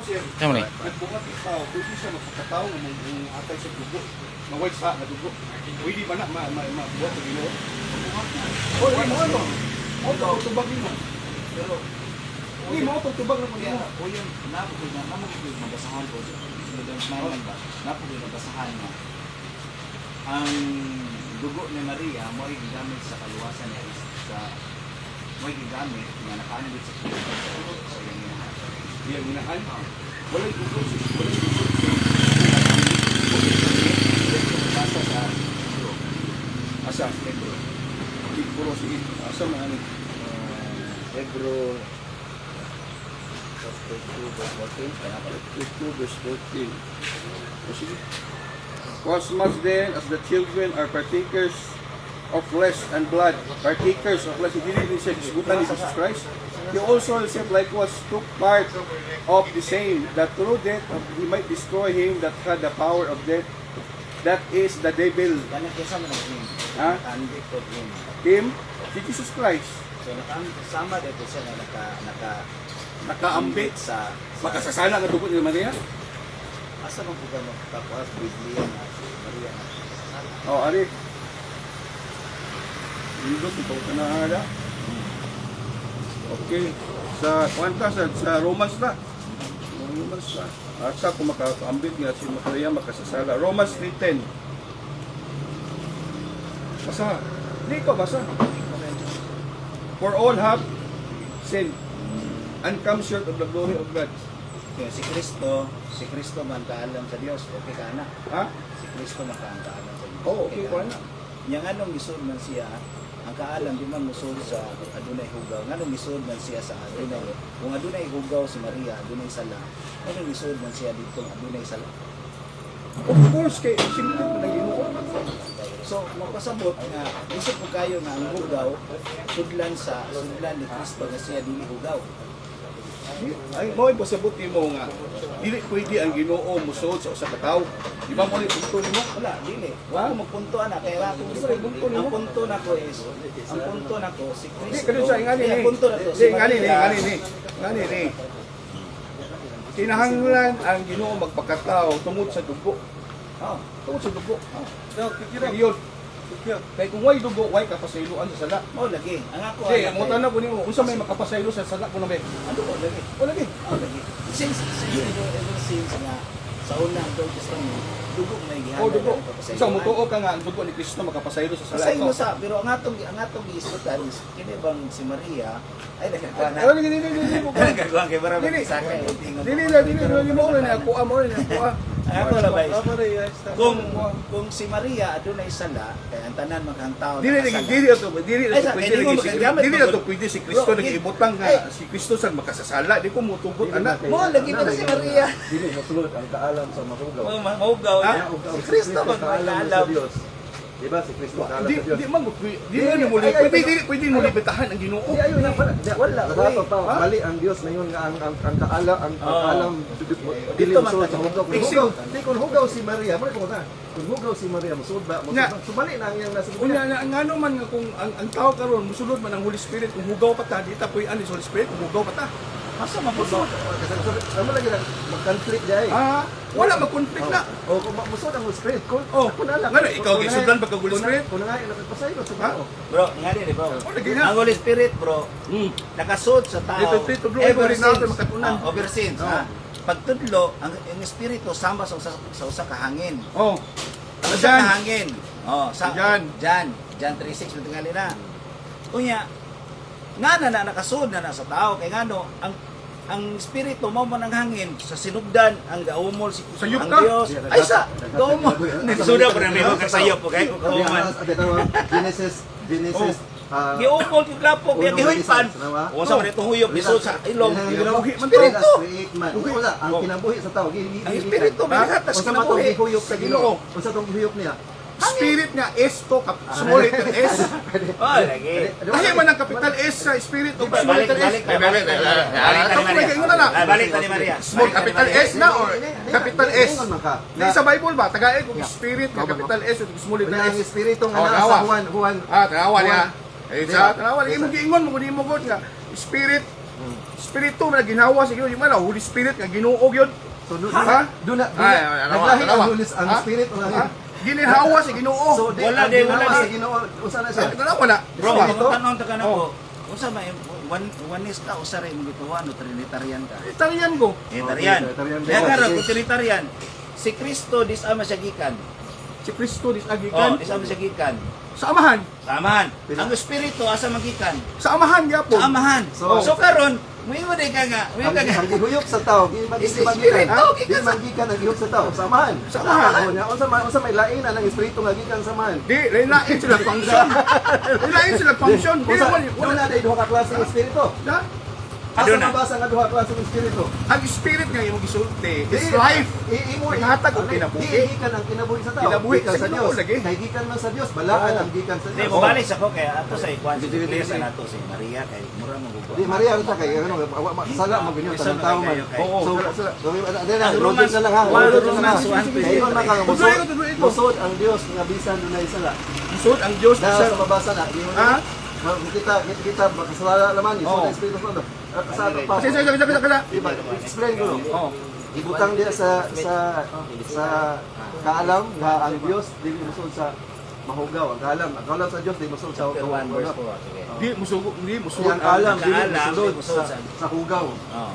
Tama ni. Nagbuhat ng tao, pwede siya magpakatao ng atay sa dugo. Mawag sa na dugo. Pwede ba na mabuhat sa Ginoo? O, ano? Ano tubag mo? Pero Hindi mo itong tubag na kaya mo. o yung napapagod mabasahan ko ba? Napapagod mabasahan na ang dugo ni Maria mo ay gigamit sa kaluwasan niya sa mo ay gigamit na nakaanggit sa Kristo sa iyang minahan. Iyang minahan. Walay dugo. Walay dugo. Basa sa Asa? Hebro. Puro sige. Asa man ani? Hebro chapter 2 verse 14 kaya pala 2 verse 14. O sige. Was much then as the children are partakers of flesh and blood, partakers of flesh, hindi rin siya disputan ni Jesus Christ. He also himself likewise took part of the same, that through death he might destroy him that had the power of death, that is the devil. yan ang kasama ng him. Ha? Nakaanggit ko him. Him, si Jesus Christ, So nakasama dito siya na nakaambit sa makasasala nga dugo ni Maria. asa man po ka magtapuas Biblia na si Maria na O, ari. Indot ito ka na ada. Okay. Sa kwanta sa Romans na. Romans na. Asa kung makakaambit nga si Maria makasasala. Romans 3:10. Basa. Hindi ko basa. For all have sinned and come short of the glory of God. kaya si Kristo man kaalam sa Dios okay ka na Ha? si Kristo man kaalam sa Dios Oo, okay ko na. yang anong isod man siya ang kaalam di man musod sa adunay hugaw nganong isod man siya sa adunay kung adunay hugaw si Maria adunay sala anong isod man siya dito adunay sala Of course, kay simple mo na Ginoo. so magpasabot nga isip ko kayo nga ang hugaw sudlan ni Kristo nga siya dili hugaw. Ay, mo ipasabuti mo nga dili pwede ang Ginoo musuod sa usa ka tawo. Di ba mo ni punto nimo? Wala, dili. Wala ko magpunto ana kay ako ang punto nako is ang punto nako si Di Kristo. kadto sa ingani Kaya ni. punto na to Di ingani ni, ingani ni. Kinahanglan ang Ginoo magpakatao tungod sa dugo. Oh, Tungod sa dugo. so kikira. Yun. Kay kung way dugo, way kapasayloan sa sala. mo lagi. Ang ako Di, ang utana ko nimo, unsa may makapasaylo sa sala kuno ba? ano ko lagi. O lagi. Oh, lagi. Since ever since nga sa una ang Old Testament, dugo may gihanan. O dugo. Isa mutuo ka nga ang dugo ni Kristo makapasaylo sa sala. Sa imo sa pero ang atong giisutan is kini bang si Maria ay nagkuha na. Ano dili mo ka? Nagkuha kay para Dili. sakay tingon. Dili mo ni ako amo ni ako. Ang ako labay. Kung si Maria adunay sala kay ang tanan maghang tawo. Dili ato pwede si Kristo Bro, nag-ibutang nga si Kristo sa makasasala di ko mutugot anak. Mo lagi pa si Maria. Dili masulod ang kaalam sa mahugaw. Maugaw. Si Kristo magkaalam. Diyos. Di ba si Kristo kaalam Di sa Diyos? di man pwede mo libitahan ang Ginoo. Di ayo na pala. Wala, Nagato pa Ha? mali ang Dios ngayon nga ang kaalam dili Dito masulod sa man hugaw. Hugaw, di kun hugaw si Maria, mo ko na. Kung hugaw si Maria masulod ba? Nga. Sumali na ang iyang nasa Unya na ngano man nga kung ang tao karon musulod man ang Holy Spirit kung hugaw pa ta di ta puy ani sa Holy Spirit kung hugaw pa ta. Asa man po ba? Kasi sama lagi na mag-conflict dai. Ah, wala mag-conflict na. O kung mamusod ang Holy Spirit, kung Oh, ako na lang. ngano ikaw gisudlan pagka Holy Spirit? Kung nga nagpasaylo sa Ha? tao. Bro, ngani ni bro. lagi na. Ang Holy Spirit bro, nakasud sa tao. Dito, bro, ikaw rin natin makatunan. Ever since, Oh. ha? Pagtudlo, ang espiritu sama sa usa ka hangin. Oh. Ang usa Diyan. ka hangin. Oh, sa Diyan. Jan 3:6 tingali na. Unya, nga na nakasud na sa tao kay ngano ang espiritu mao man ang hangin sa sinugdan ang gaumol si Sayop ang ka. Dios ay sa gaumol nagsuda pa na may mga sayop po kay Sabi kukuman Genesis, giupol yung klapok yung gihuipan o sa mga huyop lisod sa ilong Kinabuhi man espiritu Wala, ang kinabuhi sa tao. ang espiritu may hatas Unsa man tong kinabuhi gihuyop sa Ginoo? Unsa tong gihuyop niya? Spirit nga S to small letter S. oh lagi Lahi man ang capital S sa spirit o small balik letter S. balik balik ni Maria Small capital S na or capital S. Ingon man ka. Na sa Bible ba tagay kung spirit nga capital S o small letter Ang S. espiritu nga Oh, naa tawa. sa Juan. Ah, tanawa niya. Eh Di sa ba? tanawa imo giingon mo kuno mo gud nga spirit Espiritu man ginawa sa Ginoo, yung Holy Spirit nga Ginoo gyud. So doon Ha? naglahi ang spirit o Ha? lang. Ginawa sa Ginoo. So Wala di di, wala sa di. Ginoo usa na siya. Tanawa na. Bro, Espiritu? tanong ta kanako. Unsa may oneness ka o sa rin mo gituwa no trinitarian ka? Italian ko. Trinitarian. Trinitarian. Kaya karon Okay. kung trinitarian, si Kristo dis ama siya gikan. Si Kristo dis Oh, agikan dis ama siya gikan. sa amahan. Samahan. Ang espiritu asa magikan? Sa amahan gyapon. Sa amahan. So- So karon, muingon day ka nga, muingon ka nga. Ang gihuyop sa tao, di Espiritu, gikan sa- magikan ang gihuyop sa tao. Samahan. Samahan. Oh, nya unsa may lain ang espiritu nga gikan samahan. Di, lain sila function. Lain sila function. Di Unsa naman, wala na duha ka klase ng espiritu. Na? Asa Aduna. mabasa nga duha ka klase ng espiritu? Ang spirit nga imong gisulti is life. Imo Naghatag og kinabuhi. gikan ang kinabuhi sa tao. Kinabuhi Gikan sa sa Ginoo Dios. lagi. Kay gikan man sa Dios, balaan ang gikan sa Di Dios. mo balik sa ko kaya ato sa ikwan si Iglesia nato si Maria kay mura mo gugo. Di Maria ta kay ano sala mo ganyan Isa tanang na tao kayo, man. kayo. Oo, So, sala. adena Ang logic Romans- na lang ha. Romans Logic na lang. 1:20. Kaya yun man kang Tuloy ko, tuloy ko. musod ang Dios nga bisan dunay sala. Isod ang Dios Na sa sa mabasa na. Yun, Ha? Kita kasala laman yun. Oo. So Espiritu Santo. Sa pa. Kasi. Diba? Explain ko. Oh. Ibutang dia sa kaalam nga ang Dios dili musod sa mahugaw. Ang kaalam sa Dios dili musod sa Chapter 1 verse 4. Sige. Di musugo, di musugo. Ang kaalam dili kaalam, musod di musud sa hugaw. Oh.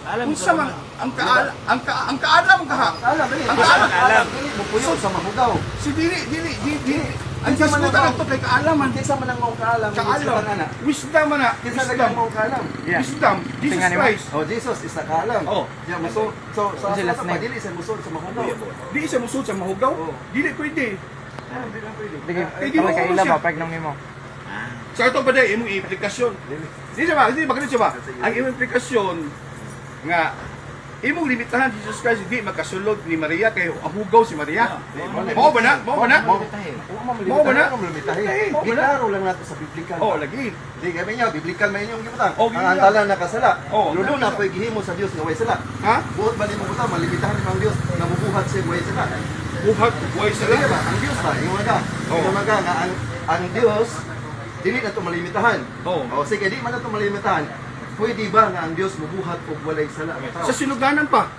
Alam Unsa man ang kaalam ang kaalam ka. Kaalam dili. Ang kaalam. Dili mupuyo sa mahugaw. Si dili. Ang Kinsa man disputa ang- nagto kay kaalaman. Kinsa man ang mong kaalam? Kaalam. Wisdom man na. Kinsa lang ang mong kaalam? Wisdom. Jesus Christ. Oh, Jesus is na kaalam. Oh. Diya musod. So sa asa pa dili sa musod sa mahugaw. Di siya musud sa mahugaw. Oo. Dili pwede. Sige, Kay kami Ginoo kay siya. ila ba pag nang nimo. Sa ito ba dahil imong implikasyon? Di siya ba? Di ba ganun siya ba? Ang imong implikasyon nga imong limitahan si Jesus Christ hindi magkasulod ni Maria kay ang hugaw si Maria. Mao ba na? Mao ba na? Mao ba na? Mao ba na? Iklaro lang nato sa biblikal. Oh, lagi. Di kami niya biblikal may inyong gibutang. Oh, Ang gibutang. antalan nakasala. Oh. Lulo na koy gihimo sa Dios nga way sala. Ha? Buot ba nimo butang malimitahan ang Dios nabubuhat sa way sala. Buhat buhay sa Dili lang. ba? Ang Dios ba ingon ka. Oh. Ingon ka nga ang Dios dili na to malimitahan. Oh. O sige, di man na to malimitahan. Pwede ba nga ang Dios mubuhat og walay sala ang tao? Sa sinuganan pa.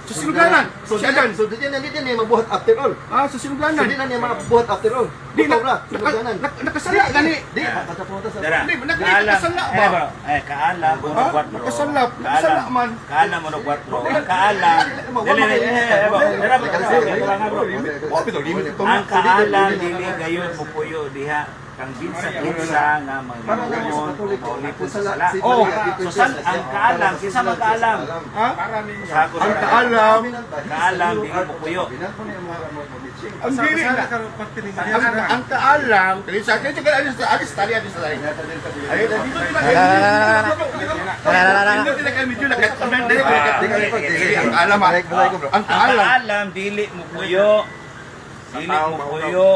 Sa sinuganan. So Si Adan. so di na mabuhat after all. Ah, sa So sinuganan. di na niya mabuhat after all. Di Butaw na. sinuganan. Nakasala gani. Di, katapunta sa Dara. Hindi, Kaalam. nakasala ba? bro. Kaalam mo Ha? no 4. Nakasalap. Nakasala man. Kaalam mo no 4. Ang kaalam. Dili. Dara bro. Oh, bitaw limit ito. Ang kaalam dili gayon pupuyo diha kang kinsa nga Para lang sa magmumon Katoliko, maulipon sa sala, sala. si Oh, Maria, so sal ang kaalam, kinsa man kaalam? Ha? Sago Ang kaalam. Kaalam dili pupuyo. Ang dili na. Ang kaalam. Kaya sa akin, ito ka alis tali. Ay, dito nila kami medyo ang kaalam. Ang Ang kaalam. kaalam dili mo puyo. Dili mo puyo.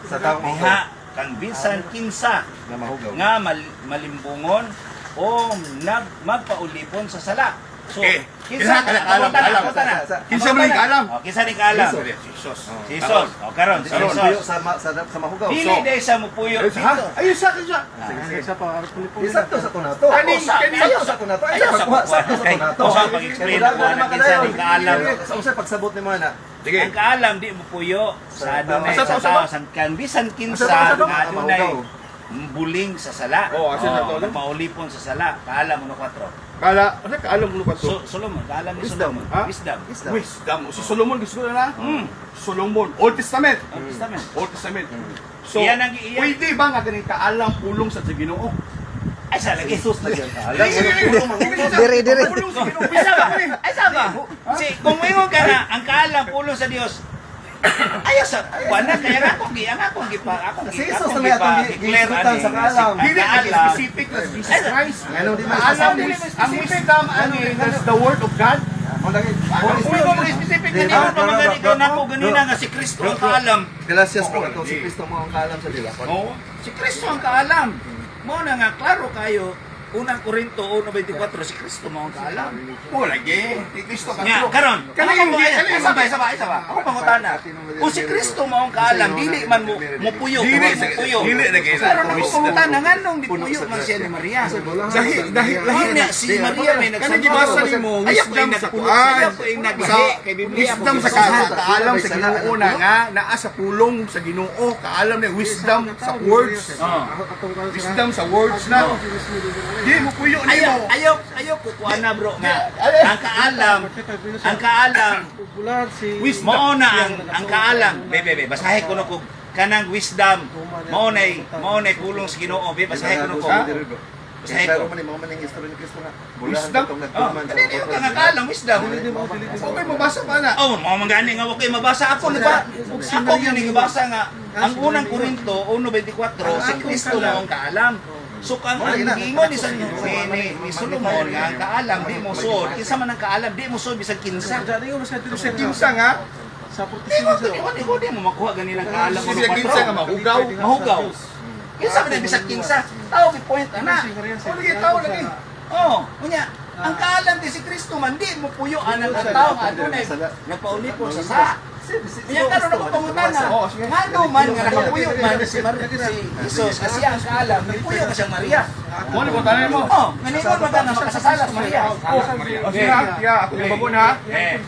Sa tao Diha kang bisan kinsa na mahugaw. nga malimbungon o magpaulipon sa sala. So, Kinsa ka kaalam? Kinsa man ang kaalam? Kinsa ni kaalam? Jesus. Jesus. O karon, si Jesus. Sa mahugaw. Dili day sa mupuyo Ha? dito. Ayun sa akin siya. Isakto sa tunato. Kanin, Ayaw sa tunato. Ayaw sa tunato. Sakto sa tunato. Usa pag-explain ko na kinsa ni kaalam. Sa usay pagsabot ni mo na. Sige. Ang kaalam di mo puyo sa adunay Asa sa to, tao asa san kan bisan kinsa Asa to? nga adunay buling sa sala. Oh, asa na to? Maulipon sa sala. Kaalam mo no 4. Kala, ano kaalam mo pa to? Solomon, kaalam ni Wisdom. Solomon. Ha? Wisdom. Wisdom. Si Solomon, gusto ko na. Solomon. Old Testament. Old Testament. Old Testament. So, Iyan ang iyan. pwede ba nga ganito kaalam pulong sa Ginoo? Ay sa lagi. Jesus na yan. Dire. Pulong sa Ginoo. Isa ba? Ay sa ba? Si kung ingon ka na ang kaalam pulong sa Dios. Ayaw sa wala kaya nga akong Si Jesus na may atong gisutan sa kaalam. Hindi ang specific na Jesus Christ. Ano di ba Kaalam, specific? ang wisdom, ano is the word of God. Ang lagi. Kung ikaw mo specific kanina pa magani ka na po ganina nga si Kristo ang kaalam. Gracias po ito si Kristo mo ang kaalam sa Dios. Oo. Si Kristo ang kaalam. Mo na nga klaro kayo unang Korinto 1:24 si Kristo mao ang kaalam. Mo lagi. Di Kristo ka. Nga, karon. Kana yung sabay. Ako pangutana. Kung si Kristo mao ang kaalam, dili man mo puyo. Dili lagi. Pero ako pangutana nganong di puyo man siya ni Maria. Dahil Lahi si Maria may Kana gibasa nimo wisdom sa Quran. Sa wisdom sa kaalam sa Ginoo na nga naa sa pulong sa Ginoo, kaalam na wisdom sa words. Wisdom sa words na. Di mo puyo nimo. Ayaw kukuha na bro nga ang kaalam Popular si mao na ang kaalam. Bebe, basahin ko na ko kanang wisdom mao nay pulong sa Ginoo. Basahin ko na ko. Basahin ko. Wisdom? Kanino yung nga kaalam wisdom? Okay, mabasa pa na. Oh, mga gani nga okay mabasa ako yun nagabasa nga ang unang Korinto 1:24 si Kristo mo ang kaalam. So kang ingon ni Solomon nga ang kaalam di mo sod, kinsa man ang kaalam di mo sod bisag kinsa. Sa kinsa nga, sa Di mo makuha ganin ang kaalam mo. sa kinsa nga mahugaw. Mahugaw. Kinsa man ang bisag kinsa. Tao gi point ana. O lagi tao lagi. Oh, unya ang kaalam di si Kristo man di mo puyo anang ang tao nga adunay nagpaulipon sa sa. Kaya karon ako pangutana. Ngano man nga nakapuyo man si Jesus kasi ang kaalam ni puyo ka siyang Maria. Mo ni mo tanan mo. Oh, nganingon man nga makasasala sa Maria. Okay, ya, ako yung bangon ha.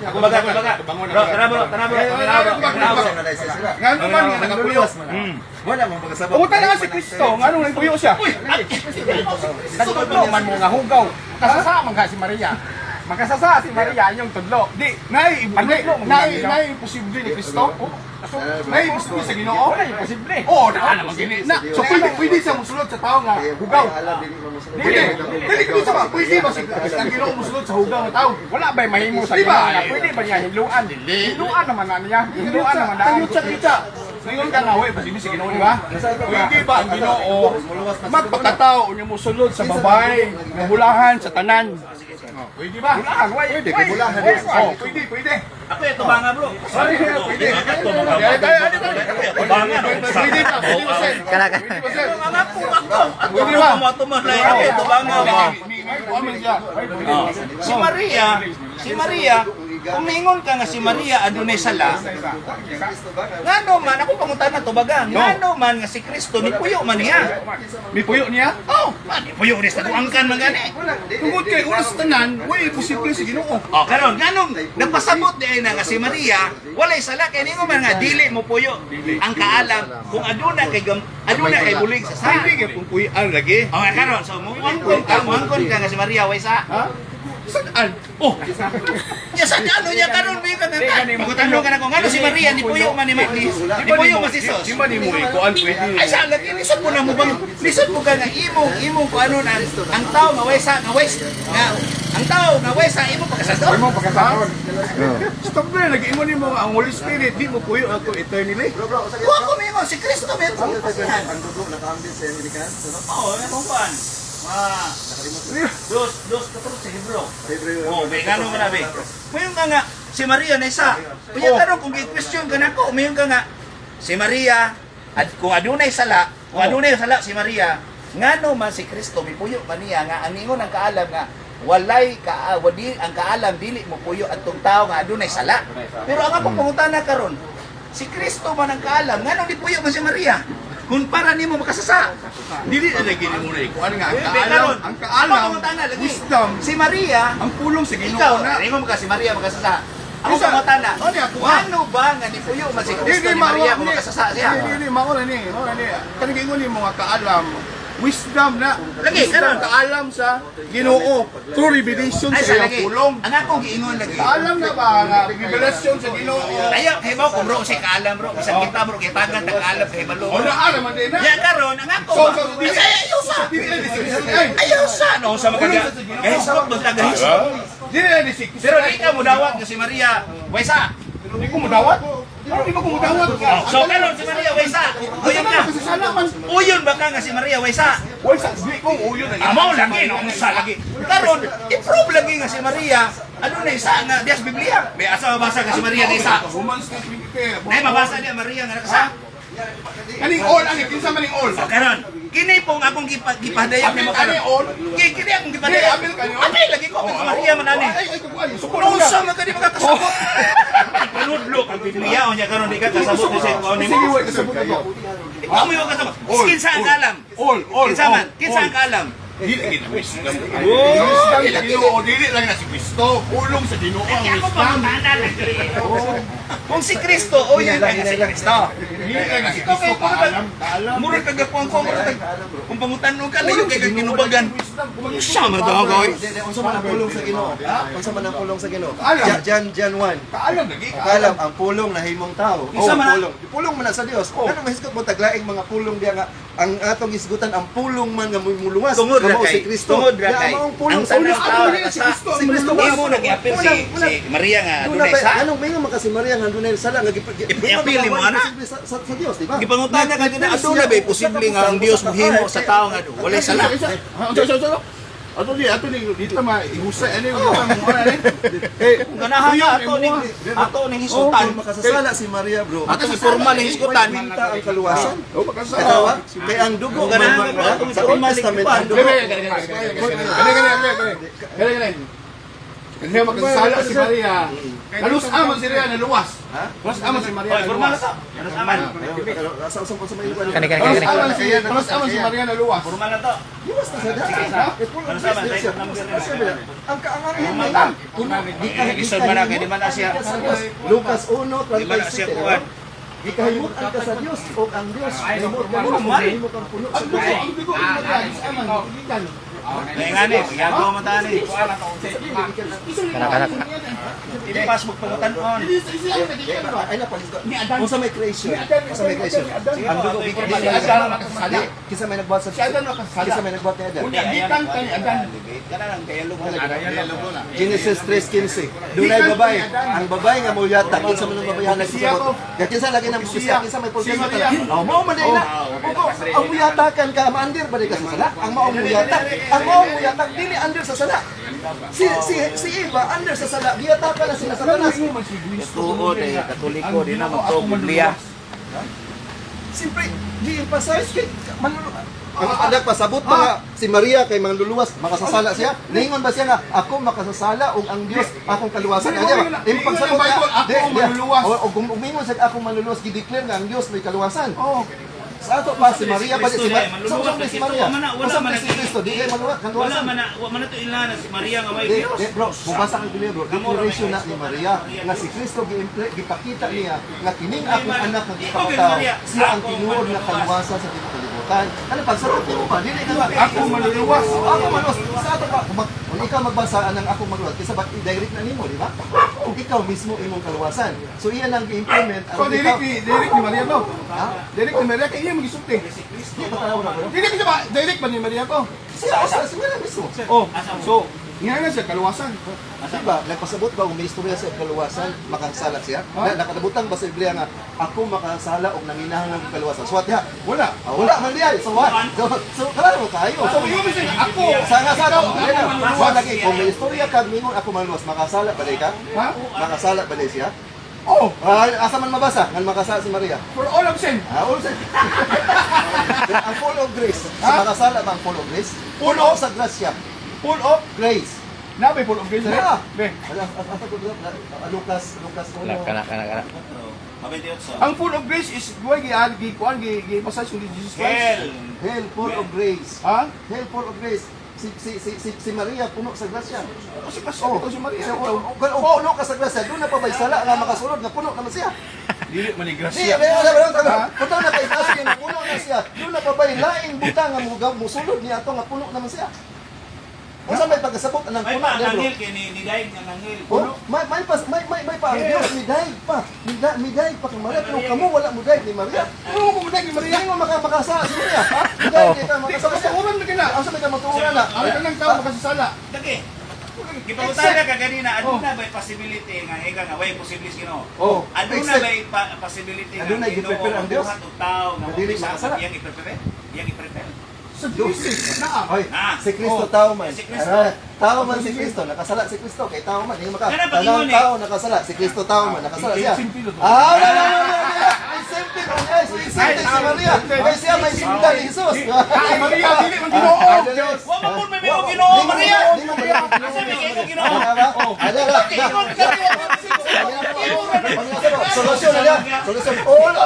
Ako baga. Bro, tanabo. Ngano man nga nakapuyo. wala mo pagkasabot. Pumunta na nga si Kristo, ngano nagpuyo siya. Nagtudlo man mo nga hugaw. Kasasa man ka si Maria. Magkasasa si Maria yung tudlo. Di, nay posible ni Kristo. Nay posible sa Ginoo. Nay posible. Oo, na naman gini. So pwede siya musulod sa tao nga hugaw. Dili ko sa pwede ba si ang Ginoo musulod sa hugaw nga tao? Wala ba mahimo sa Ginoo nga pwede ba niya hiluan? Hiluan naman na niya. Hiluan naman na. Kita. Ngayon ka nga, posible si Ginoo, di ba? Pwede ba ang Ginoo magpakatao niya musulod sa babae nga bulahan sa tanan? Pwede ba? Bulahan, pwede ka bulahan. Pwede. Ako ito ba nga bro? Pwede. Si Maria, kumingon ka nga si Maria adunay sala. Ngano man ako pangutan na to baga. Ngano man nga si Kristo ni puyo man niya. May puyo niya? Oh, ni puyo ni sa duangkan man gani. Tungod kay unas tanan, way posible si Ginoo. Oh, karon nganong nagpasabot di na nga si Maria, walay sala kay ningo man nga dili mo puyo ang kaalam kung aduna kay bulig sa sa. Hindi kay kung puyan lagi. Oh, karon so muangkon ka nga si Maria way sa. Ha? Saan? Oh. Ya sa ano niya karon biyo ka nata. Pagutano ka na ko ngano si Maria ni puyo man ni puyo man si Jesus. Di ba ni mo ikuan pwede? Ay sa lagi lisod mo na mo bang lisod mo ka nga imong ko ano na ang tao nga way sa nga ang tao nga way sa imong pagkasado. Mo pagkataon. Stop na lagi mo nimo ang Holy Spirit di mo puyo ako eternally. Kuha ko mingon si Kristo men. Ang dugo nakaambit sa American. Oh, ano pan? Dos katulog sa Hebro. Oh, may gano'n mo na, be. Mayroon ka nga, si Maria na isa. Kaya karon kung i-question ka na ko, mayroon ka nga, si Maria, at kung adunay sala si Maria, ngano man si Kristo, may puyo man niya, nga ang ingon ang kaalam nga, wadi ang kaalam, dili mo puyo at tong tao nga adunay sala. Pero ang akong pangutana karon, si Kristo man ang kaalam, ngano di puyo man si Maria? Kung para nimo makasasa. Dili na lagi ni mo na ikuan nga ang Karon, kaalam, wisdom, si Maria, ang pulong sa Ginoo ikaw, na. nimo ka si Maria makasasa. Ako Isa, sa matana. ano yan, kuha? Ano ba nga ni puyo man si Kristo ni Maria kung makasasa siya? Hindi, mao na ni. Kanang ingon ni mga kaalam, wisdom na. Lagi, karon. Kaalam sa Ginoo, true revelation Ay sa sa iyang lagi. pulong. Ang akong giingon lagi. Kaalam na ba nga revelation sa Ginoo? Ayaw, hibaw ko bro, si kaalam bro. Bisag kita bro, kay tagan ta kaalam kay balo. O na alam man din na. Ya karon ang ako. dili- Ayaw sa. Dili na ay. Ayaw sa no sa magaga. Gahisot mo tagahisot. Dili na ni sik. Pero di ka mo dawat nga si Maria. Waysa. Di ko mo dawat. Di ko mo dawat. So karon si Maria waysa. Uyon ka. Sana man. Uyon ba ka nga si Maria waysa? Why sa di ko uyo na. Amaw lagi no sa lagi. Karon i-prove lagi nga si Maria. Ano na isa nga dias Biblia? May asa mabasa nga si Maria na isa. Romans 3:20. Nay mabasa niya Maria nga nakasa. Kaning all ang kinsa man ning all. So karon Kini pong akong gipadayag ni mo karon. Kini akong gipadayag. Apil lagi ko kay Maria man ani. Kung sa man kani makakasabot. Panudlo ang Biblia o niya karon di ka kasabot ni sa kuan nimo. Sige, wait, kasabot na to. Ikaw mo yung kasabot. Kinsa ang alam? All. Kinsa ang alam? Dili kita Kristo. Islam Ginoo, dili lang na si Kristo. Pulong sa Ginoo ang Ako Islam. pa manal Kung si Kristo o yun lang si Kristo. Dili lang na si Ikaw Kristo kay kaalam. murag kagapuan ko murag kung pangutan ka layo kay ginubagan. Siya man daw ko. Unsa man ang pulong sa Ginoo? Unsa man ang pulong sa Ginoo? Alam. Jan 1. Kaalam lagi. Alam ang pulong na himong tao. Isa man Pulong. Pulong man na sa Dios. Ano mahisgot mo taglaing mga pulong diya nga ang atong isgutan ang pulong man nga muluwas. Tungod ra Kamo kay si Kristo. tungod ra kay. Ang pulong Ang sa tanang tao Dili si Kristo. Si Kristo imo nag-apil si Maria nga Duna dunay pa, sa. anong may nga si Maria nga dunay sala nga I-appeal mo, ana? sa Dios, di ba? Gipangutan niya kanina aduna ba posible nga ang Dios mohimo sa tao nga walay sala. Ato dito ihusay ano yung mo ano eh Kung ganahan nga ato ni hisutan. Makasasala si Maria, bro. Ato si formal ni hisutan. Minta ang kaluwasan. o makasala Ikaw, kay ang dugo Kung ganahan man- nga ato sa Old Testament ang dugo. Kaya magkasala si Maria. Kalus aman si Maria na luwas. Ha? Kalus aman si Maria Oy, na formal luwas. sa. Ano saman? Sa may iwan. Kani. Kalus aman si Maria na luwas. Formal na to. Iwas na sa Ano saman? Tayo number na. ang Isod man na kay di man na siya. Lucas 1, Di man na siya kuan. Ikahimutan ka sa Dios o ang Dios himot ka Formal. himot kang puno sa Ang dugo. dugo ni Maria is aman gigikan. Kaya nga ni, gagawa mo tayo ni. Hindi pas magpangutan on. Ay na palis. Unsa may creation? Unsa may creation? Ang dugo gikan Si Adan makasala. Kisa may nagbuhat sa Si Adan makasala. Kisa may nagbuhat ni Adan. Unya gikan kay Adan. Kana lang kaya lugo. Genesis 3:15. Dunay babae. Ang babae nga mo yata kinsa man ang babae na kisabot. Ya kinsa lagi nang pusya kinsa may pulsa Maria. Oh, mao man na. Ugo, ang muyatakan ka maandir ba di ka sa sala? Ang mao muyata. Ang mao muyata dili under sa sala. Si Eva under sa sala. Giyatakan na sila sa tanas. Tuod eh, katoliko, di na magtuog Biblia. Siyempre, di-emphasize kay ang anak pasabot pa nga si Maria kay mangluluwas makasasala siya. Ningon ba siya nga ako makasasala ug ang Dios akong kaluwasan. Di ba? Yung pagsabot Bible, ako manluluwas. O kung umingon sa ako manluluwas gi-declare nga ang Dios may kaluwasan. Oh, Sa ato pa si Maria pa si Kristo, Maria. manluluwas Sa na si Kristo. Maria. Wala man Si Kristo di kay manluluwas Wala kaluwasan. man na to ilana si Maria nga may Di, Dios. bro, mubasa ang libro, declaration na ni Maria nga si Kristo gipakita niya nga kining akong anak nga gipakataw siya ang tinuod na kaluwasan sa kalibutan. Ano pagsagot mo ba? Dili ka ba? ako maluluwas. Ako maluluwas. Sa ato pa, kung ikaw magbasa ng ako maluluwas, kasi ba direct na nimo, di ba? Kung ikaw mismo imong kaluwasan. So iyan ang i-implement. So direct ni Maria to. Ha? Direct ni Maria kay iya magisulti. Di ba tanaw na ba? Direct ba? Direct ba ni Maria to? Siya, si Maria mismo. Oh, so nga na siya kaluwasan. Diba, nagpasabot ba kung may istorya sa kaluwasan, makasala siya? Nakadabutang ba sa Biblia nga, ako makasala o nanginahanglan ng kaluwasan. So, ha? Wala. Wala man diyan. So, what? So, kalaro tayo. So yung mismo ako. Sa nga sa so, lagi, kung may istorya ka, mingon ako maluwas, makasala ba ka? Ha? Makasala ba siya? Oh, Asa man mabasa, nga makasala si Maria? for all of sin. Also, ang full of grace. Si makasala ba ang full of grace? Full of? sa grasya. Full of Grace. nabe full of grace. Yeah. Be. Lucas 1. Kana. Ang full of grace is duay kuan gi-passage ni Jesus Christ. Hell. Hell full of grace. Ha? Hell full of grace. Si Maria puno sa grasya. Kasi pastor ito si Maria. Kung puno ka sa grasya, doon na pa ba sala nga makasulod nga puno naman siya. Dili man ni Di, grasya. punta na kay grasya nga puno na siya. Doon na pa ba laing butang nga musulod niya ato nga puno naman siya. Unsa may pagkasabot ng May puno pa bro? nangil kay ni Daig nga nangil. Oh, may pa ang Diyos, midayig pa. Midayig pa kay Maria. Pero kamo wala mo dayig ni Maria. Ano mo dai ni Maria? Hindi mo makasa si Maria. Ha? Midayig ka Di makasa sa siya. kasuran na kina. Asa may ka matuuran na? Ano nang tao makasasala? Dagi. Gipangutan na ka ganina, aduna ba'y possibility nga ika nga way posibles Ginoo. Oh, Aduna ba'y possibility nga Aduna i-prepare ang Dios. buhat og tao nga Madili mabisa makasala. iyang i-prepare. Iyang i-prepare. Sa Jesus na. Oy, Ah. si Kristo Oh, tao man. si Kristo. Tao man si Kristo, nakasala si Kristo kay tao man. Hindi maka. Kana pa Tanang ingon eh. tao nakasala, si Kristo tao man nakasala siya. Simple to. Ah, wala. Ay simple man ay si Maria. Kaya siya may sinda ni Jesus. Ay, Maria, dili man Ginoo. Wa man po may Ginoo, Maria. Asa may kayo Ginoo? Solusyon na niya. Solusyon. Oo na.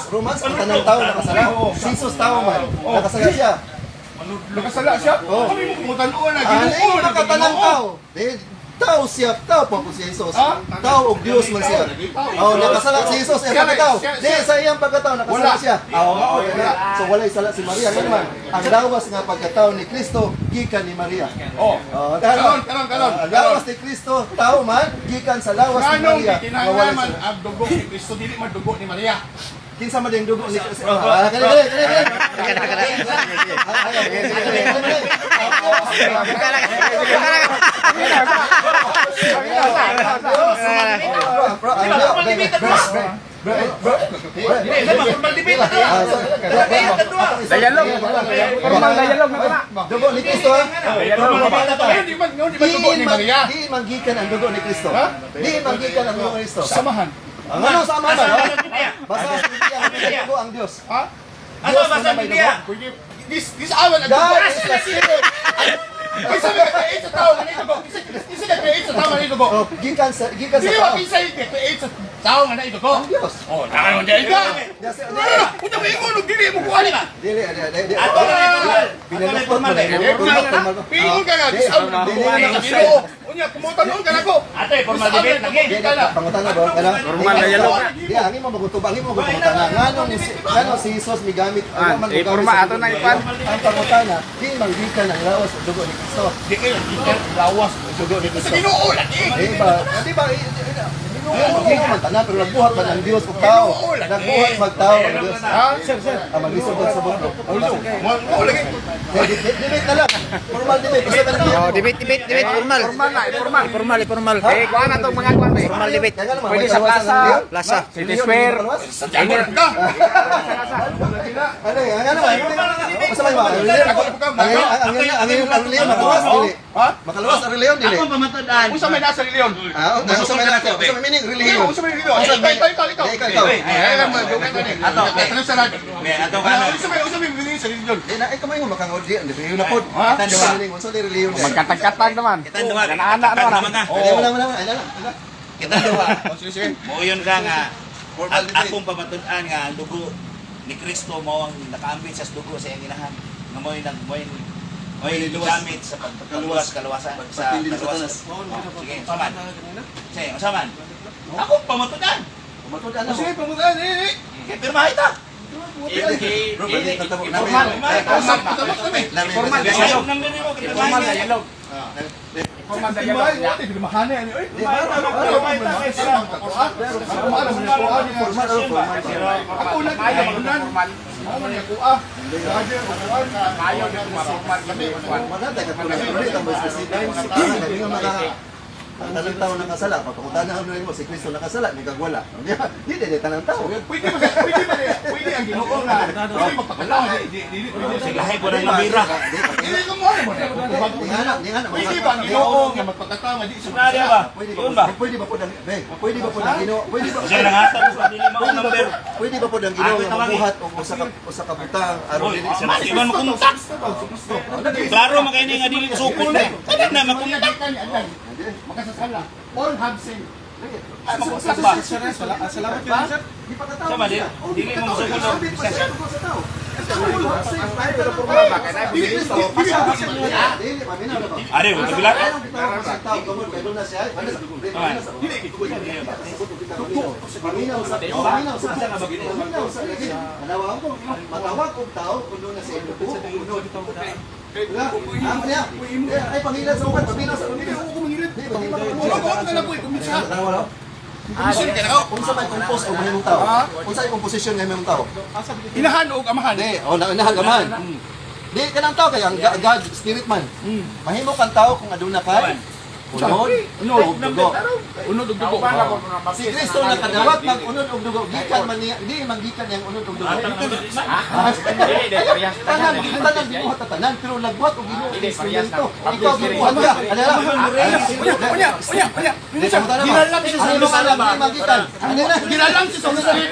Romans, ang tanang tao nakasala. Jesus tao man. Nakasala siya. Nakasala siya. Kami mo kumutan-on na Ano Ginoo. yung nakatanang tao? Tao siya, tao pa po si Jesus. Tao o Diyos man siya. Oh, nakasala si Jesus ang pagkatao. Di sa iyang pagkatao nakasala siya. So walay sala si Maria naman. Ang lawas nga pagkatao ni Kristo gikan ni Maria. Karon. Ang lawas ni Kristo tao man gikan sa lawas ni Kanong Maria. kinahanglan ang dugo ni Kristo dili man dugo ni Maria. Kinsa man ding dugo ni Kristo. Dugo ni Kristo ha? Di man dugo ni Maria. Di manggikan ang dugo ni Kristo. Di manggikan ang dugo ni Kristo. Samahan. Ang ano sa ama man? Basta sa Biblia ang dugo ang Diyos. Ha? Ano ba sa Biblia? This awan ang God dugo. is the Spirit. Isa ka create sa tao nga dugo. Isa ka create sa tao nga dugo. Oh, gikan sa Dili tao. wa kinsa create sa tao nga dugo. Ang Diyos. Oh, nakaon dili ka. Yes, Unya may ingon dili mo kuha ni ka. dili. Ato na ito. Binalukot mo na. Pingon ka nga this awan ang dugo. Ginoo. Unya kumutan-on ka nako. Ato formal debate lagi. Pangutana ba? Normal na yan. Di, angin mo magutubang, angin mo magutubang. Ngano si Jesus migamit. Forma ato na ipan. Ang pangutana, di manggikan ang lawas o dugo ni Kristo. Di kayo lawas dugo ni Kristo. Ginoo lagi. Di ba, hindi ko man tanan, pero nagbuhat man ang Diyos o tao. Nagbuhat magtao ang Diyos. Ha? Ang maglisod sa buko. Mo lagi. Debate na lang. Formal debate. Kasi ka na. Oh, debate, formal. Formal. Eh, kuha na tong mga kuwan, formal debate. Pwede sa plaza. City Square. Jaguar ka. Ano yan? Ano ba? Basta may mga ang reliyon makaluwas dili. Ha? Makaluwas ang reliyon dili. Ako pamatudan. Unsa may nasa reliyon? Unsa may nako? Unsa may meaning reliyon? Unsa may reliyon? Ikaw. Ikaw. Ay, lang mo dugan ka ni. Ato. Ano sa rad? Me ato ka na. Unsa may reliyon sa reliyon? Di na ikaw may makangod di ang reliyon na pod. Ha? Unsa di reliyon? Magkatag-katag naman. Kita duwa. Anak naman. Wala. Ay na. Kita duwa. Sige. Moyon ka nga. Formal debate. Akong pamatudan nga ang dugo ni Kristo mao ang nakaambit sa dugo sa iyang inahan. Nga mo'y gamit sa kaluwasan sa kaluwasan. Sige, saman. Sige, saman. Akong pamatudan. Matud ano? Sige, pamutan eh. Kaya pirmahay ta. Formal kami. Formal dialog nang gani mo Formal dialog. Formal dialog. Mahane ani. Ako lang kaya formal. Mo man ako ah. Ayaw na formal kami. Wala tayo ulit ang basta si ang tanang tao nakasala, pagpakutana ang mo si Kristo nakasala, may kagwala. Hindi tanang tao. Pwede ang Ginoo na. Magpakalaw Sigahay ko ng nabira. Dili ko mo mo. Pwede ba ang Ginoo nga magpakataw nga di sa Nari ba? Yun ba? Pwede ba po ang Ginoo? Siya nangatag sa dili mao number. Pwede ba po ang Ginoo nga mabuhat o usa ka butang aron dili sa Di man makuntak. Klaro makaini nga dili sukol na. Kani na makuntak. makasasala. All have sinned. Makuntak ba? Salamat kayo, sir. Sama di. Dili mo sukol na. Ari, magbilang. Matawag kong tao kung doon na sa ilo po. Ay, pangilan sa upan. Pagminaw sa upan. Unsa may compose o mahimong tao? Unsa ay composition nga mahimong tao? Inahan o amahan. Di, o naunahan ka man. Di ka ng tao kaya ang God spirit man. Mahimo kang tao kung aduna ka unod ug dugo. Unod ug dugo. Si Kristo nakadawat mag-unod ug dugo. Gikan man niya, di man gikan yang unod ug dugo. Tanan binuhat ta tanan pero nagbuhat og Ginoo instrumento. Ikaw binuhat ka. Ano lang? Unya. Ginalang si Holy Spirit magikan. Ano na? Ginalang si Holy Spirit.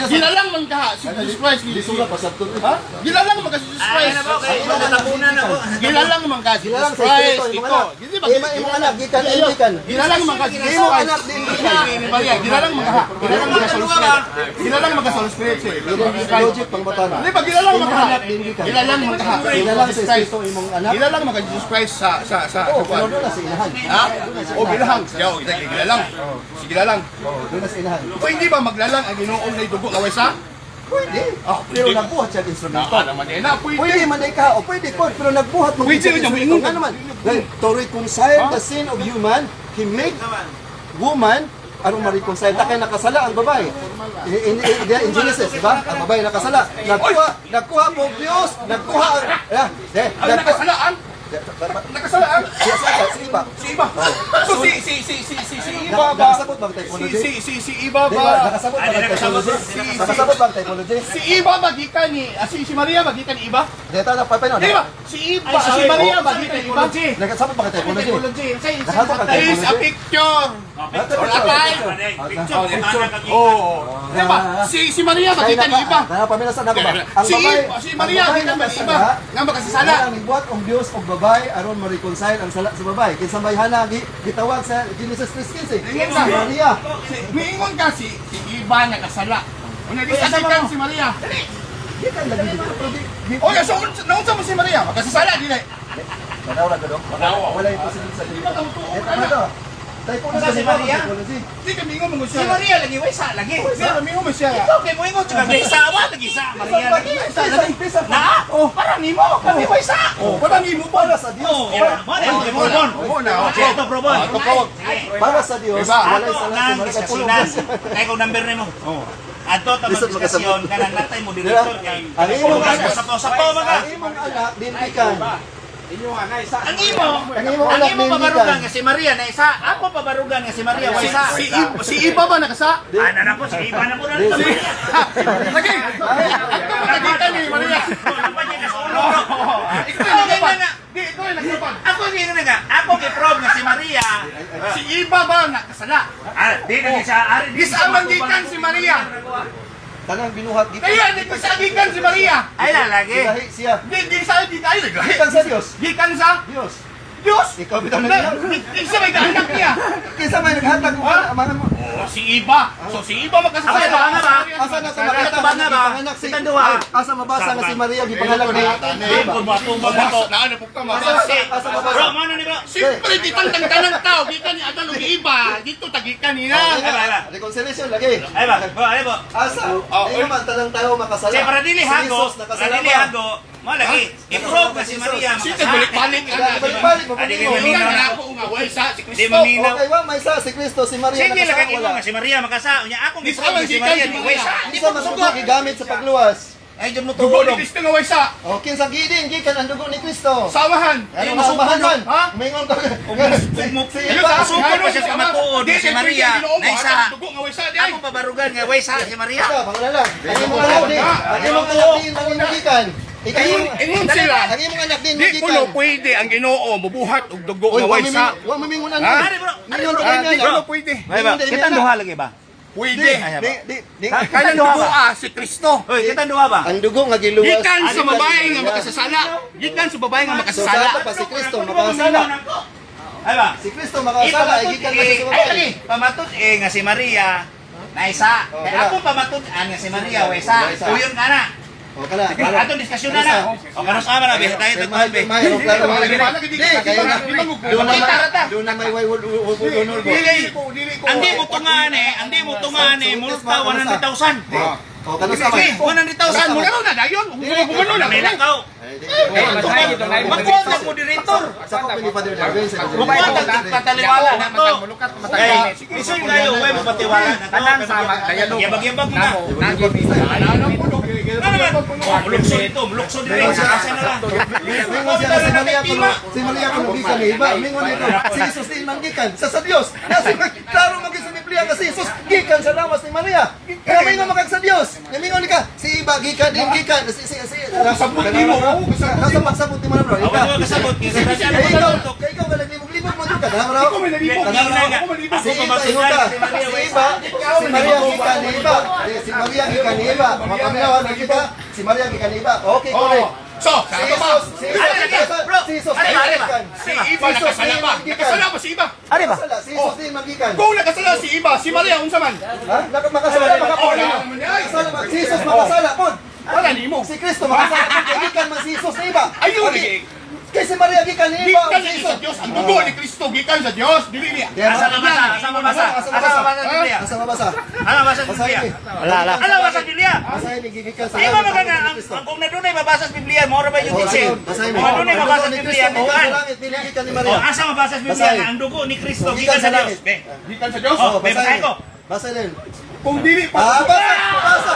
Ginalang man ka si Jesus Christ. Disuga pasabto. Gilalang man ka si Jesus Christ. Gilalang man ka si Jesus Gilalang sa Christ. Espiritu imong anak gikan gikan. Gilalang man ka si Jesus Imong Christ. anak din Gilalang man ka. Gilalang man ka sa Holy Spirit. Gilalang man ka sa Holy Spirit. logic pangbutana. Di ba gilalang man ka? din gikan. Gilalang man ka. Gilalang sa Espiritu imong anak. Gilalang man ka Jesus Christ sa Oh, kuwan. doon na sa inahan. Ha? O bilahang. Yaw, gilalang. Si gilalang. Doon na sa inahan. Pwede ba maglalang ang Ginoong na dugo nga waysa? Pwede. Pero nagbuhat siya instrumento. Naman din na. Pwede man day ka o pwede ko pero nagbuhat mo. Pwede rin yung instrumento. ingon. Ano man? To reconcile the sin of human, he made woman aron ma-reconcile ta kay nakasala ang babae. In Genesis, di ba? Ang babae nakasala. Nagkuha mo Diyos, nagkuha Ang nakasalaan. Nakasalaan. si Iba. Si Iba. So si Iba ba? Nakasabot ba ang typology? Si Iba Di ba? ba? Nakasabot ba ang typology? Nakasabot ba ang typology? Si Iba magikan ni si Maria magikan ni Iba? Deta na papay no. Di ba? Si Maria magikan ni Iba? Nakasabot ba ang typology? Nakasabot ba ang There is a typology? picture. Picture. Oh. Di ba? Si Maria magikan ni Iba. Pamilasan ako ba? Ang Si Maria magikan ni Iba. Nga makasasala. Ang ibuat ang Dios og babae aron ma-reconcile ang sala sa babae. Kinsa may hana gitawag sa Genesis 3:15. Si Maria. Miingon ka si Iba nakasala. Una di sa si Maria. Di ka lagi dito. O ya so naunsa mo si Maria makasasala di na. Madawra ka do. Wala yung posible sa dito. Ito na to. Typology Si Maria? Di ka miingon mo Si siya. Maria lagi, waysa lagi. Pero miingon mo siya. Ikaw kay mo ingon ka sa awa lagi sa Maria lagi. Na, para nimo, kami waysa. Oh, parang imo ba Para sa Dios. Oh, mo na, mo na. Oo na. Okay, ito probon. Ito probon. Para sa Dios. Diba? Wala Ato sa nang lahat sa diskasinan. Kaya kung number nimo. Oh. Ato ta Lisod magdiskasyon kanang natay mo direktor kay. Ang imong anak. Sapaw mga. Ang imong anak din ikan. Ang imo, Ang imong ang anak imo din pabarugan ikan. nga si Maria na isa. Ako pabarugan nga si Maria wa isa. Si Iba ba nakasa? Ana na po si Iba na po na. Lagi. Ako nakita ni Maria. Di ito ay nagsapan. Ako gi nga, ako gi probe nga si Maria. Si Iba ba nakasala? Ah, di na siya ari. Gisaman gikan si Maria. Tanang binuhat dito. Kaya di gisagikan si Maria. Ay la lagi. Lahi siya. Di sa di tayo naglahi. Ikan sa Dios. Gikan sa Dios. Diyos. Ikaw bitaw na. Isa may anak niya. Kinsa may naghatag mo mga mo. Oh, si Iba. So si Iba magkasala. Asa ba nga ba? Asa na sa makita ba nga ba? gipanganak si Kitang duha. Asa mabasa nga si Maria gipanganak ni Eva. Naano po ka Asa mabasa. Bro, ano ni bro? Siyempre, di tang tao. Gikan ni Adan o Iba. Dito tagikan niya. Reconciliation lagi. Ay ba? Bro, ay ba? Asa? Ayo man tanang tao makasala. Say para dili Si hago, Jesus para nakasala dili ba? hago. Mo lagi. I-prove ka si Maria. Sige, balik-balik nga. Balik-balik mo Adi, mo. minaw Tingnan na. na ako nga. Why sa si Di Kristo. maminaw. Okay, wa may sa si Kristo si Maria Sige lang nakasala kag wala. nga si Maria makasa. Unya akong Di i-prove sa si gikan Maria si di Maria. waysa. Di sa man gigamit sa pagluwas. Ay jud mo Dugo ni tuulog. Kristo nga why sa. O kinsa giding gikan ang dugo ni Kristo. Sawahan. Ano Ay, masabahan man? Ha? Mingon ko. Si Ayun, Iba. Sugod pa siya sa matuod si Maria. Na isa. Dugo nga why sa di. Ako pabarugan nga waysa si Maria. Ikaw, pangalala. Ang imong anak din. Ang imong anak din ang imong gikan. Ikaw Ingon sila. ang imong anak din Di gikan. kuno pwede ang Ginoo mabuhat og dugo Oy, nga why sa. wa mamingon ano. Ha? Ari bro. Mingon ko Di kanya. kuno pwede. Ay ba? Kita duha lagi ba? Pwede. Di. Kailan dugo si Kristo. Hoy, kita duha ba? Ang dugo nga giluwas. Gikan sa babae nga makasasala. Gikan sa babae nga So makasasala. dapat pa si Kristo makasala. Ay ba? Si Kristo makasala ay gikan pa siya sa Ay babae. lagi. Pamatud nga si Maria na isa. Oh, Kaya wala. ako pamatud nga si Maria wa isa. Isa. Tuyon ka na. O kana. Atong diskusyon na na. O kanos ama na bihe tayo Mahal, tagpalbe. mahal, klaro, mahal. Di, Kaya na. Doon na Kita rata. doon na may way ulol. Dili ko. Ang di mo tungan multa 100,000. O kana sa Okay, 100,000 Muna na dayon. Gumano na. May nakaw. Magkuha mo direktor. Sa ko ni Father Darwin sa Magkuha pataliwala na to. Kaya isoy kayo way mo patiwala na to. Tanang sama, dialogue. Yabag-yabag mo na. Ano po do Mulukso dito, mulukso dito. Asa na lang. Mingon siya si Maria kuno si Maria kuno gikan ni iba. Mingon ito si Jesus di man gikan sa Dios. Kasi klaro man sa Biblia nga si Jesus gikan sa lawas ni Maria. Kaya mingon makag sa Dios. Mingon ka si iba gikan din gikan si Kasabot ni mo. Nasa pagsabot ni Maria bro. Ako kasabot kay Ikaw ka naglibog-libog mo ka na bro. Ako may nalibog. Ako Si iba, mabasugan si iba, si Maria gikan ni iba. Si Maria gikan ni iba. Mapamilawan na kita. Si Maria gikan ni iba. Okay, correct. So, sa Si ato ba? Jesus, si Jesus, Si Iba nakasala ba? Nakasala ba si Iba? Ari ba? Si Jesus din magikan. Kung nakasala si Iba, si Maria unsa man? Ha? Makasala, makapula. Makasala, si Jesus makasala po. Wala nimo. Si Kristo makasala po. Gikan man si Jesus ni iba. Ayun lagi. Kay si Maria gikan ni iba. Gikan ni sa Dios, ang dugo ni Kristo gikan sa Dios, dili niya. Asa mabasa? Asa mabasa? Asa mabasa Biblia? Asa mabasa? Ano mabasa Biblia? Wala. Ano mabasa Biblia? Basahin ni gikan sa Ay mo magana ang kung nadunay mabasa sa Biblia, mo ra ba yung teaching? Basahin mo. Kung nadunay mabasa sa Biblia, Gikan tuan. sa langit, dili gikan ni Oh, Maria. asa mabasa sa Biblia Basahin. na ang dugo ni Kristo Gikan gikan sa sa Dios? langit. Be. Gikan sa Dios. Oh, be basahin ko. Basahin. Kung dili Ah, pa. basa.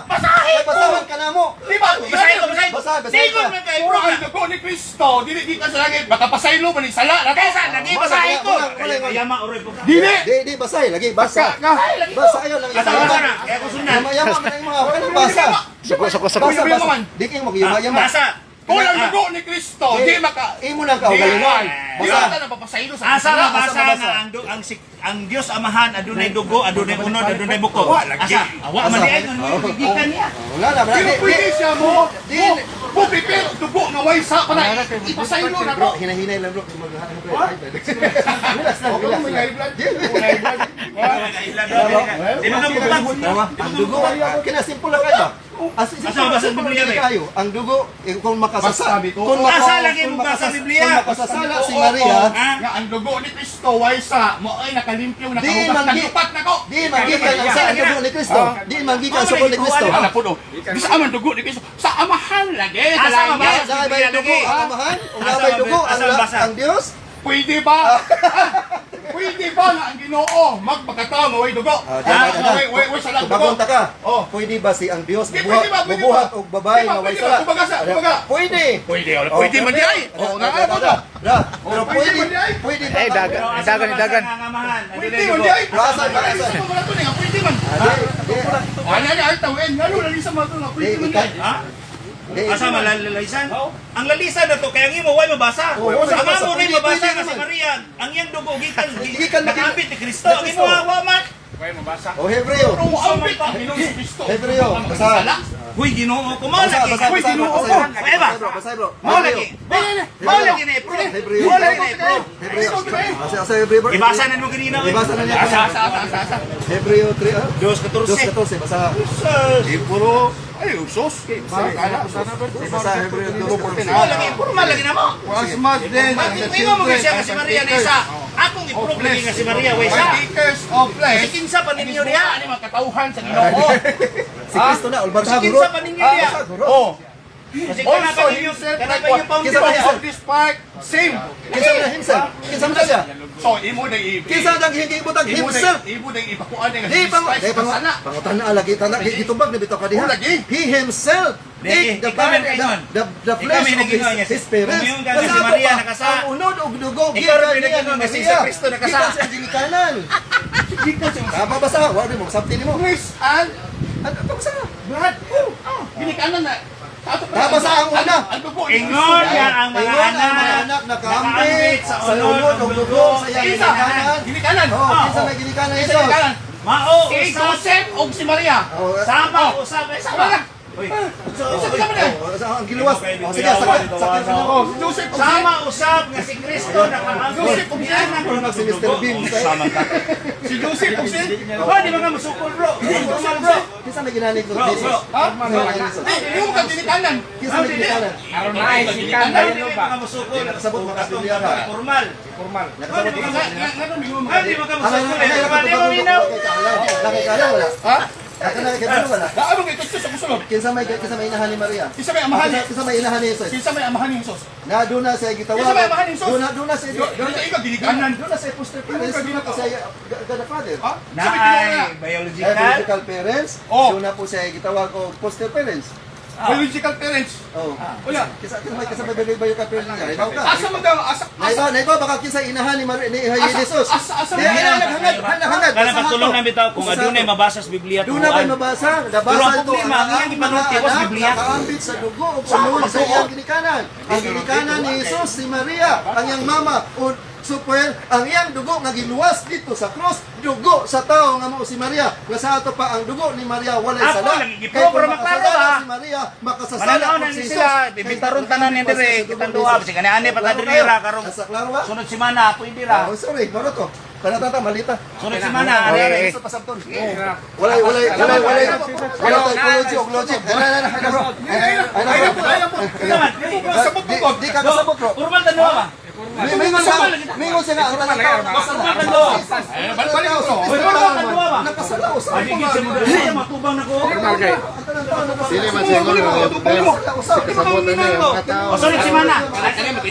Basahin. Basahan ka na mo. Di ba? Basahin ko. Basahin Singon ka. man kay Kung bro. ang dugo ni Kristo, dili gikan sa langit, baka pasaylo man ni sala. Kaysa lagi basahin ko. Wala. Yama oroy po. Dili. Di basahin lagi, basa. Ka. Basa ayaw lang Asa mabasa na? Kaya ko sundan. Yama man ang mga wala basa. Suko. Basa. Di kay mo yama. Basa. Kung ang dugo ni Kristo, di maka Imo lang ka galingon. Di Basa. ata na papasaylo sa Asa sala. mabasa basa. na ang Dios Amahan adunay dugo, adunay unod, adunay buko. Asa? Awa man di ay gikan niya. Wala na. Pero pwede siya mo. Di. Mo prepare dugo na way sa para ipasaylo na Bro, ko. hinahinay lang bro. Relax lang, Ako may high blood. High blood. Di mo kabutang. Ang dugo, kinasimple lang kayo ba? Asa mabasa sa Biblia, be? kayo. Ang dugo, kung makasasala. Masabi ko. Asa lagi mo basa sa Biblia? Kung makasasala si Maria, Nga ang dugo ni Kristo way sa mo ay nakalimpyo Di nakahugas man- nagtupat na ko. di magikan ang sa dugo ni Kristo. Di magikan sa dugo ni Kristo. Ala po do. Bisa man dugo ni Kristo sa amahan lagi. Asa Sa mabasa? langit. Sa may dugo ang amahan, ang may dugo ang Diyos. Pwede ba? Pwede ba na ang Ginoo magpakataw mo way dugo? Way sa lang dugo. Bagonta ka. Oh. Pwede ba si ang Diyos Di, pwede ba, pwede bubuhat ba? og babae Di ba, nga way pwede ba? sala? Kumbaga. Pwede. Pwede man di ay. Oh, na ano to? Pero pwede pwede. ba di ay? Pwede Eh, dagan. Pwede man di ay. Basa. Pwede man. Ano ay tawin? Ngano lang isa man to nga pwede man di ay. Ha? Asa malalalisan? Ang lalisan na to kaya ang imo way mabasa. Oo, Ang mabasa. amo rin Pwede, mabasa pwede nga si naman. Maria. Ang iyang dugo gikan Gikan na- nakambit ni Kristo. Ang imo awa man. O Hebreo. Pero ang bit ang Ginoo si Kristo. Hebreo. Basa. Huy Ginoo ko mao lagi. Uy, Ginoo ko. Ay ba? Basa bro. Mao lagi. Mao lagi na pro. Hebreo. Mao lagi na pro. Hebreo. Asa Hebreo. Ibasa na mo ganina. Ibasa na niya. Asa. Hebreo 3. Diyos 14. 2:14 basa. Di puro ay usos. Basa Hebreo 2:14. Mao lagi. Formal lagi na mo. Was much then Bakit mo mo siya kasi Maria na isa? Akong i-prove lagi nga si Maria way sa. Partakers of flesh. Kasi kinsa pa ninyo diha? Ano mga katauhan sa Ginoo? Si Kristo na ulbata Kasi guro. kinsa pa ninyo diha? Oh. Kasi kana Also pa ninyo, himself kana like pa yung what? foundation. Of this part same. Kinsa na himself? Kinsa man siya? So imo na Kinsa dang hingibutang himself? Imo na ipakuan nga Di pang sana. pangutan na lagi tanak gitubag na bitaw ka diha. Oh, lagi. He himself Lagi. the Ikaw man kaingon. the Ikaw flesh may of nagingon niya. his parents. Kumiyon ka nga si Maria nakasa. Ang unod og dugo Ikaw rin may nagingon nga si Maria. Kristo nakasa. Gikan sa ginikanan. Tama ba sa? Wa mo sabti nimo. Chris and Ano to sa? Brad. Ginikanan na. Tama sa ang una. Ang dugo. Ingon niya ang mga Ingon ang mga anak. anak nakaambit sa unod og dugo sa iyang Isa. ginikanan. Ginikanan. Oh, kinsa may ginikanan Isa ito? ginikanan. Mao Si usab. Joseph o si Maria. Oh, Sama usab ay Sama na. sama. Uy. ang giluwas. Oh, sige, sakit sa Oh, si Joseph o si Sama usab nga si Kristo nakaambit. Joseph o si si Mr. Bean. Si Joseph o si Oh, di ba nga musukol bro? Formal bro. Kinsa may ginani ko? Bro, bro. Ha? Hindi mo ka ginikanan. Kinsa may ginikanan? Hindi ba nga musukol? Nakasabot mo kasi Biblia ka. Formal. Nakasabot mo. Hindi ba nga musukol? Formal. Di mo minaw. Ha? Ako na kay ano wala. Ano kay Kristo sa musulod? Kinsa may inahan ni Maria. Isa may amahan ni Kinsa may inahan ni Jesus. Kinsa may amahan ni Jesus. Na doon na siya gitawag. Kinsa may amahan ni Jesus. Doon na siya Doon sa ikaw diliganan. doon na siya poster parents. Doon na po siya God the Father. Ha? Na Sabi ay ko biological. Biological parents. Oh. Doon na po siya gitawag o poster parents. biological parents. Oh. Kuya, Kinsa may biological parents niya. Ikaw ka. asa man daw asa Na ikaw baka kinsa inahan ni Maria ni Jesus. asa Di hangad. Kaya pagtulong namin ito, kung adunay mabasa sa Biblia, Doon na kayo mabasa. Nabasa ang problema, ang iyang ipanulti ko sa Biblia. Nakaambit sa dugo o panahon sa iyang ginikanan. Ang ginikanan ni Jesus, si Maria, ang iyang mama, o super, ang iyang dugo nga giluwas dito sa cross, dugo sa tao nga mao si Maria. Nga sa ato pa ang dugo ni Maria walay Ako, sala. lagi Kaya kung giprogram klaro, makasasala ha? si Maria, makasasala Mananaw po na si ni Jesus. sila, bibitaron tanan ni dire, kitang duha, kasi kani-ani pa ta dirira, karong Nasa klaro ba? sunod simana, ako hindi ra. Oh, sorry, maro to. Panatata, malita. Sunod simana, ari-ari. Sa pasabton. Walay ecology o logic. Di ka kasabot, bro. Kurban ta duha ba? Mingon siya nga ang tanang Kurban ta duha. balik ko. nakasalaw sa Adigid sa mga dire, matubang na ko. Sili man siya O sunod simana.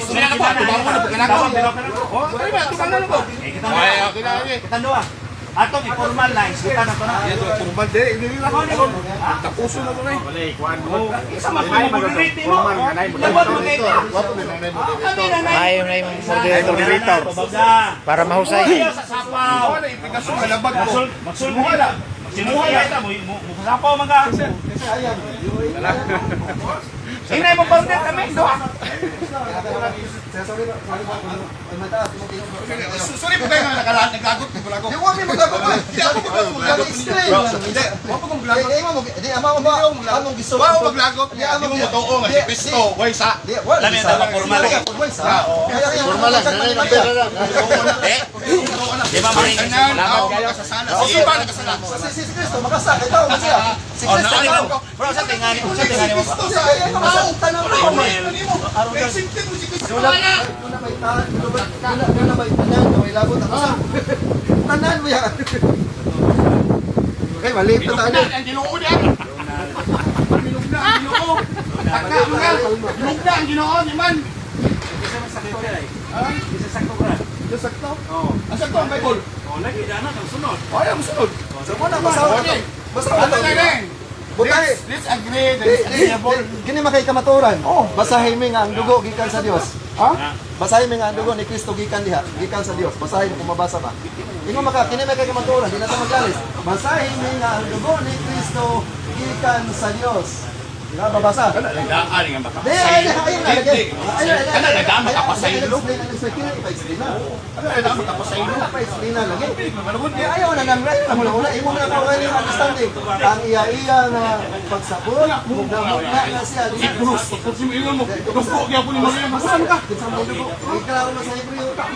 Sinala ko, tumango na pagkanakaw. Oh, ano ba? Tumango na ko. Kitang duha. Atong i-formal na, islitan na to na. Formal din, hindi lang ako. Tapuso na ko na eh. Isa mag-moderate mo. Labot mo kayo. Ayaw na yung moderator para mahusay. Sa sapaw. Ano, ipinasong kalabag ko. Magsulmuha na. Sinuha yata mo. Musapaw mga. Inay mo bang din kami? Doha. Sorry po kayo nga nagagot. Naglagot. Di mo magagot ba? Hindi ako maglagot. Explain lang. Hindi, ako kong maglagot. Di amang gusto. Wow, maglagot. Hindi mo totoo nga si Cristo. Way sa. Di, wala. Lami ang tawag formal. Formal lang. Di ba mga Tanan, ako nakasasala. Si Iba nakasala. Si Cristo, makasa. Ito, siya. Si Oh, Cristo, nakalimutan ikaw. ko. Bro, sa tingani mo ba? Cristo sa iyo. Tanong mo. May sintin mo si Cristo. Doon na may tanan. Doon na may tanan. May labot. Tanan mo yan. Okay, maliit na tanan. Ang ginoo niya. Bilog na ang ginoo. Taka mo na. Bilog na ang ginoo ni man. Sakto? Oo. Ang sakto ang Bible. Lagi dana ang sunod. Ayaw mo sunod. So muna, basawa to. Basawa Ano to. na rin? Butay. Let's agree that it's agreeable. Gini makay kamaturan. Basahin mi nga ang dugo gikan sa Dios. Ha? Basahin mi nga ang dugo ni Kristo gikan diha, gikan sa Dios. Basahin kung mabasa ba. Ingon maka kini makay kamaturan, di na ta magalis. Basahin mi nga ang dugo ni Kristo gikan sa Dios. Nga babasa. Kana nagdaan nga baka. Ayun na lagi. Kana nagdaan makapasaylo. Explain na. Ano nagdaan makapasaylo? Explain na lagi. Manungod Kaya ayaw na nang right. Mula-mula, imo na ako ngayon yung understanding. Ang iya-iya na pagsabot, mugdamot na siya. Ipunos. Pag simulan mo, gusto ko kaya po ni Maria. Masan ka? Iklaro na sa Hebreo. Naman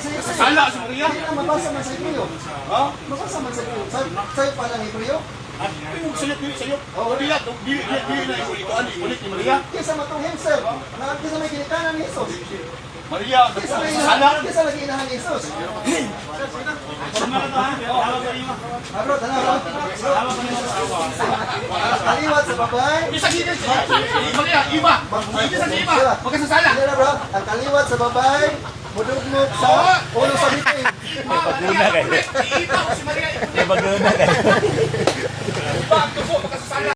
sa Hebreo. Sala si Maria. Hindi na mabasa man sa Hebreo. Mabasa man sa Hebreo. Sa'yo pa lang Hebreo. Yung sayop, yung sayop. Dili na ulit ni Maria. Kisa matong himself. Kisa may kinikanan ni Jesus. Maria, sala. Kisa lagi inahan ni Jesus. Formal na to ha. Tawag sa iyo. Bro, tanaw. Kaliwat sa babay. Isa gilid si Maria, iba. Isa sa iba. Magkasasala. Hindi na bro. Ang kaliwat sa babay. Mudugmok sa ulo sa biting. Iba kayo. Ibaguna kayo.